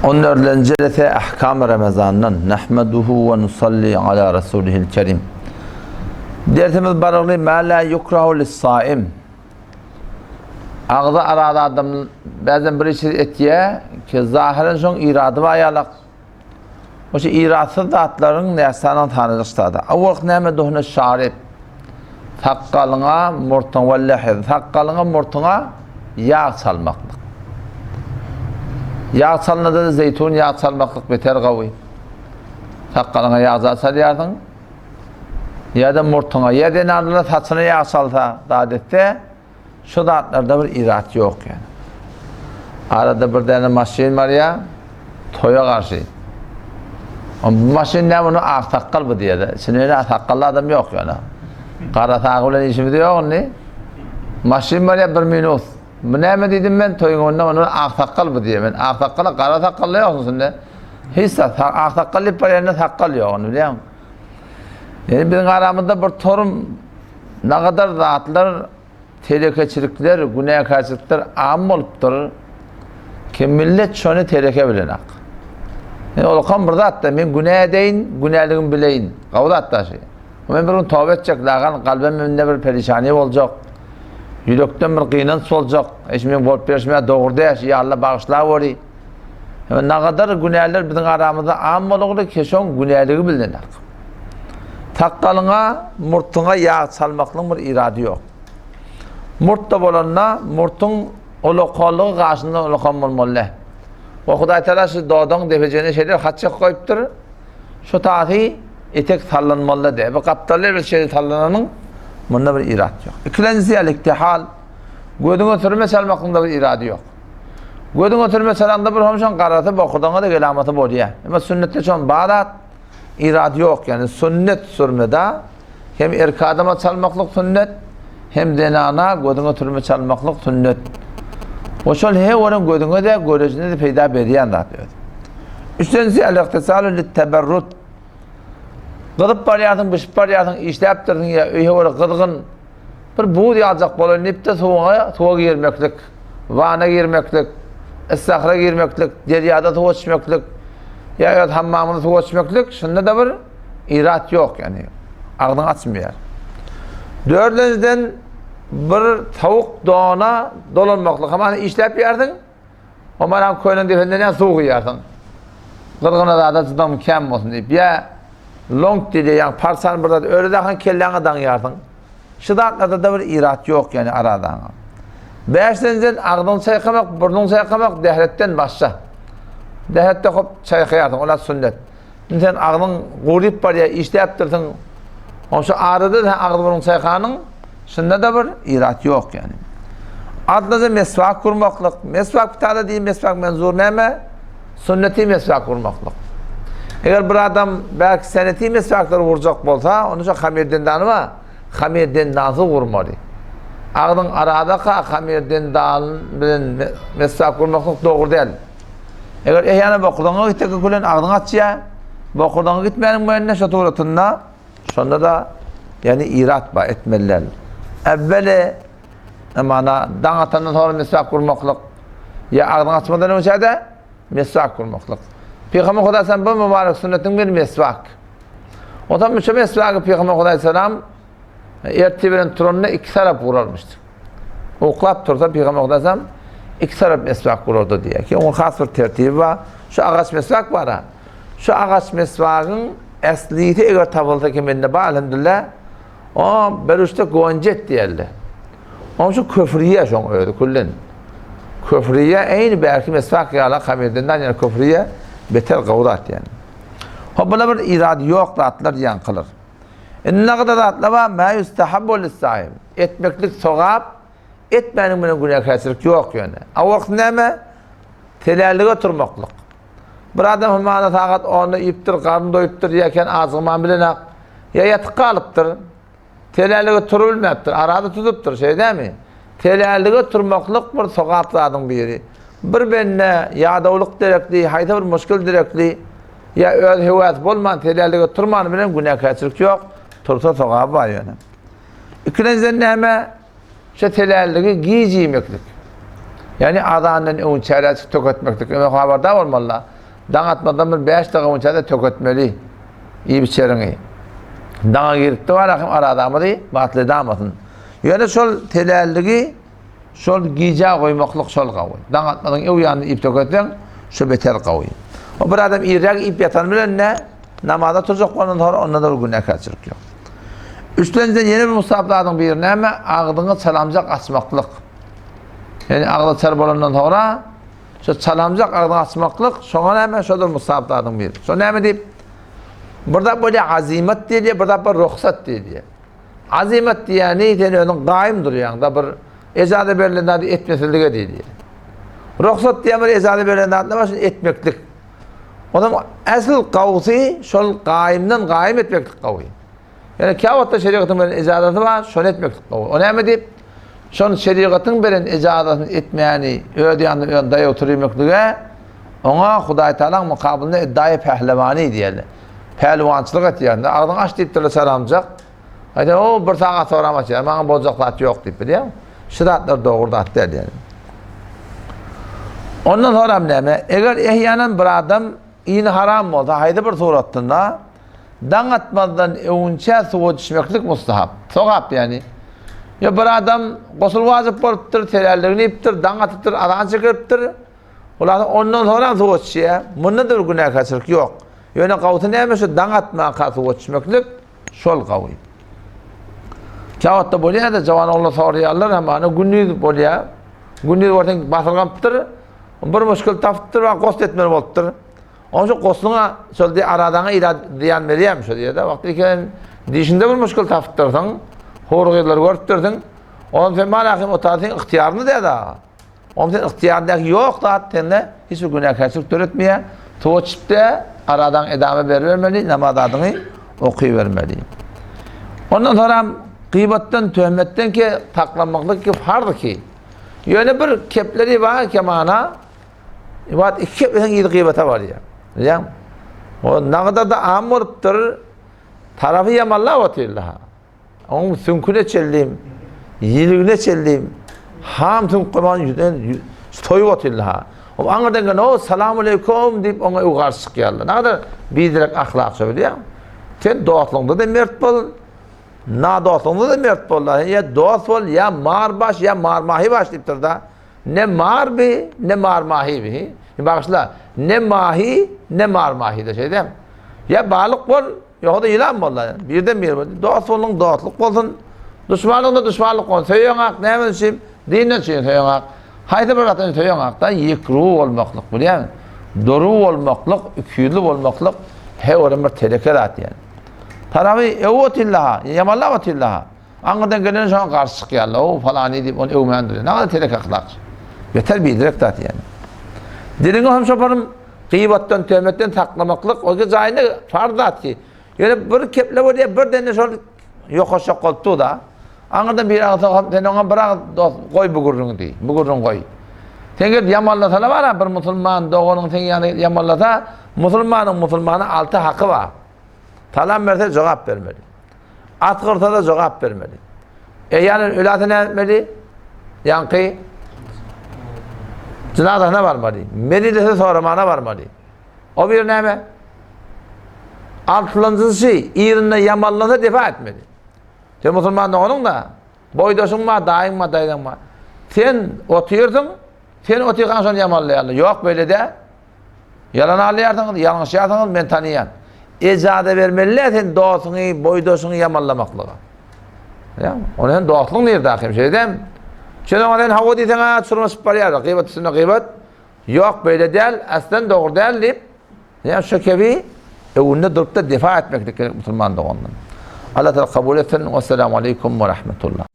14. Celese ahkam Ramazan'dan nahmeduhu ve nusalli ala Resulihil kerim. Dersimiz barıqlı ma la yukrahu lis-saim. Ağzı arada adam bazen bir iş etiye ki zahiren şoň iradı we ayalak. Oşu iratsız zatlaryň näsany tanıjykda. Awak näme dohna şarip. Takkalyňa murtun we lahiz. Takkalyňa murtuna yağ salmaklyk. Yağ salnada da zeytun yağ salmaklyk beter gawy. Takkalyňa yağ salýardyň. Ya da murtuna ya da narla saçına yağ salsa da adette şu zatlarda bir irat yok yani. Arada bir tane maşin var ya toya karşı. Bu maşin ne bunu takkal mı diye de. Şimdi öyle takkallı adam yok yani. Kara takılan işimiz yok ne? Maşin var ya bir minus. Bu ne mi dedim ben toyun onunla onu takkal mı diye ben. Takkala kara takkallı yok şimdi. Hiç takkallı parayla takkal yok onu biliyor musun? Yani bizim aramızda bir torun ne kadar rahatlar, tehlikecilikler, günah karşılıklar am olupdur ki millet şunu tehlike bilenek. Yani olkan burada hatta ben günah edeyin, günahlığımı bileyin. Kavda hatta şey. Ben bir gün tövbe edecek, lağan kalbimde bir perişani olacak. Yürekten bir kıynanç olacak. Eşmeğin bol perişmeye doğurda yaşıyor, Allah bağışlar var. Yani ne kadar günahlar bizim aramızda am oluklu ki şun günahlığı bilenek. Takkalyňa, murtuňa yağ salmaklyň bir iradi yok. Murtda bolanna, murtun oloqallygy gaşynda oloqan bolmaly. O Hudaý Taala şu dodaň depejene şeyler hatça koyupdyr. Şu tahi etek sallanmaly de. Bu kaptallar bir şey sallananyň bunda bir irad yok. İkincisi el-iktihal. Gödüňe türme salmaklygynda bir iradi yok. Gödüňe türme salanda bir homşan garaty bokudaňa da gelamaty bolýar. Ama sünnette şon badat irad yok yani sünnet sürmede hem erkadama çalmaklık sünnet hem denana gödüňe türme çalmaklyk sünnet. Oşol he oran gödüňe de görejine de peýda berýän zat. Üçinçisi el-iktisalu lit-teberrut. Gydyp barýarsyň, bişip barýarsyň, işläp durdyň ya öýe ola gydgyn bir buğd ýaljak bolan nipde soňa girmeklik, wana girmeklik, issahra girmeklik, derýada soňa içmeklik. Ya hammamını su içmeklik, şunda da bir irat yok yani. Ağzını açmıyor. Dördüncüden bir tavuk doğana dolanmaklık. Ama işlep yerdin, o manam koyunun defendine soğuk yerdin. Kırgına da tutam kem olsun deyip. Ya long dedi yani parsan burada öyle de kelleğine dan yerdin. Şıdatlarda da bir irat yok yani aradan. Beşinciden ağzını sayıkamak, burnunu sayıkamak dehretten başla. Dehette hop çayxayarsın, ola sünnet. Sen ağzın gurip var ya, işlep dursun. O şu ağrıda da ağzı bunun çayxanın, şunda da bir irat yok yani. Adlıca mesvak kurmaklık. Mesvak bir tane değil, mesvak menzur neyme? Sünneti mesvak kurmaklık. Eğer bir adam belki seneti mesvakları vuracak olsa, onu şu hamir dendanı var, hamir dendansı vurmalı. Ağzın arada hamir dendanı mesvak kurmaklık doğru değil. Eğer ehyana bokudaňa gitmek gülen ağzını açya, bokudaňa gitmeýäniň meňne şo turatynda, şonda da yani irat ba etmeliler. Evveli mana daň atandan sonra mesvak kurmaklyk, ya ağzını açmadan önce de mesvak kurmaklyk. Peygamber Hudaý salam bu mübarek sünnetiň bir mesvak. Otam şu mesvaky Peygamber Hudaý salam erteberen turanyna iki tarap vuralmışdy. Oklap tursa Peygamber Hudaý salam iki taraf mesvak kururdu diye ki onun has bir tertibi var. Şu ağaç mesvak var ha. Şu ağaç mesvakın esliyeti eğer tabılsa kiminde var elhamdülillah o beruşta goncet diyerler. Ama şu köfriye şun öyle kullen. Köfriye aynı belki mesvak yala kamirdinden yani köfriye beter gavdat yani. O buna bir irad yok da atlar yankılır. Ne kadar atla var ma yustahabbu lis-saim. Etmeklik sogap etmenin buna günah karşılık yok yani. Avak neme? Telalliğe oturmaklık. Bir adam hümana taqat onu iptir, karnı doyuptur, yeken ağzıman bilenek. Ya yatık kalıptır. Telalliğe oturulmayaptır. Arada tutuptur şey değil mi? Telalliğe oturmaklık bir sokapladın biri. Bir benne ya davuluk direkli, hayta bir muşkul direkli. Ya öz hüvayet bolman telalliğe oturmanı bilen günah karşılık yok. Tursa sokap var yani. İkinciden neme? Şu telalliği giyici yemeklik. Yani adanın ön çeresi töketmektik. Haberdar olmalı. Dağıtmadan bir 5 dakika önce töketmeli. İyi bir çerini. Dağa girip de var akım aradamı değil, batlı damasın. Yani şol telelliği, şol gica koymaklık şol kavuy. Dağıtmadan ev yanında ip töketsen, şu beter kavuy. O bir adam irrak ip yatan bilen ne? Namazda tutacak ondan da günah kaçırık yok. Üstlenizden yeni bir musabladığın bir ne mi? Ağdını salamcak açmaklık. Yani ağda çarp olandan sonra, şu salamcak ağdını açmaklık, sonra ne mi? Şodur musabladığın bir. Sonra ne mi deyip? Burada böyle azimet diye, burada bir ruhsat diye. Azimet diye neydi? Onun daim duruyor. Da bir ecazı verilen etmesizliğe diye. Ruhsat diye bir ecazı verilen başın etmeklik. O zaman asıl kavsi şol kaimden kaim etmeklik kavsi. Yani kâvatta şeriatın veren ecazatı var, şol etmeklik kavsi. O ne mi deyip? Şol şeriatın veren ecazatını etmeyeni ödeyanın daya oturuymaklığa ona Huday Teala'nın mukabilinde iddia-i pehlevani diyelim. Pehlivançılık et yani. Ağzını aç deyip de saramcak. Haydi o bir saat sonra maç yani. Bana bozaklat yok deyip biliyor musun? Şiratlar doğurdu at der yani. Ondan sonra ne mi? Eğer ehyanen bir adam yine haram oldu. Haydi bir suratında dan atmadan evunçe suğa düşmeklik mustahap. Sokap yani. Ya bir adam gusül vacip boluptur, terelliğini iptir, dan atıptır, adan çıkırıptır. Ondan sonra suğa düşüyor. Bunda da bir günah kaçırık yok. Yani kavti neymiş? Dan atma katı geçmeklik şol kavi. Kağıtta bolya da cavan oğlu soruyorlar ama günlük bolya. Günlük ortadan basılgaptır. Bir müşkil taptır ve kost etmeli boluptur. Onun için kostuna şol diye aradana diyan veriyem şu diye de vakti ki dişinde bir müşkil taptırsan, horguylar görüptürdün. Onun sen malakim o tarafın ihtiyarını diye da. Onun sen ihtiyarındaki yok da hatta hiçbir günah kaçırık öğretmeye. Tuğçipte aradan edame vermeli, namaz adını okuyuvermeli. Ondan sonra gıybetten, töhmetten ki taklanmaklık ki fardı ki. Yani bir kepleri var ki mana, iki keplerin iyi gıybete var ya. Biliyor musun? O ne kadar da am oluptur, tarafı yamallah otuyorlar. Onun sünküne çelliyim, yilgine çelliyim, ham sünküman yüzden toyup otuyorlar. O anlardan gelen o selamun aleyküm deyip ona uğarsı çıkıyorlar. Ne kadar bildirek ahlak söylüyor. Sen doğatlığında da mert bol, na doğatlığında da mert bol. Ya doğat bol, ya marbaş, ya marmahi baş deyiptir da. Ne marbi, ne marmahi bi. Bakışla, ne mahi, ne marmahi de şey değil mi? Ya balık bol, yok da yılan bol. Birden bir bol. Doğat bolun doğatlık bolsun. Düşmanlığında düşmanlık olsun. Söylemek, ne hemen dinle söylemek. Haydi bir vatan söylemakta yıkruğu olmaklık biliyor musun? Doğru olmaklık,üküylü olmaklık he oran bir telekerat yani. Tarafı evvetillaha, yamallavatillaha. Angadan gelen şu an karşı çıkıyorlar. O falan deyip onu evmendiriyor. Ne kadar telek ahlak. Yeter bir direkt tat yani. Dilini hem şaparım gıybattan, töhmetten taklamaklık o ki zayını fardat ki. Yani bir keple var diye bir dene şöyle yok aşağı koltuğu da. Angadan bir ağzı sen ona bırak koy bu gurrunu diye. Bu gurrunu koy. Sen git yamallata var ha bir Müslüman doğunun sen yani yamallata Müslümanın altı hakkı var. Talan verse cevap vermeli. At kırsa da cevap vermeli. Yani ölatı ne etmeli? Yankı cinadına varmalı. Medilese sorumana varmalı. O bir ne mi? Altıncısı şey, İran'da yamallata defa etmeli. Sen Müslüman doğunun da boydoşun ma, dayın ma, dayın ma. Sen otuyorsun, sen otuyorsan sonra yamallayalım. Yok böyle de. Yalan ağlayarsın, yanlış yaparsın, ben tanıyan. Ecade vermeliler sen doğasını, boydoşunu yamallamaklığa. Ya, onun doğaslığın nerede hakim şey değil mi? Sen ondan hava deysen, sürme süperiyorlar, gıybat üstüne gıybat. Yok böyle değil, aslen doğru değil deyip, ya şu kebi, evinde durup da defa etmektir Müslüman doğundan. Allah Teala kabul etsin. Vesselamu aleyküm ve rahmetullah.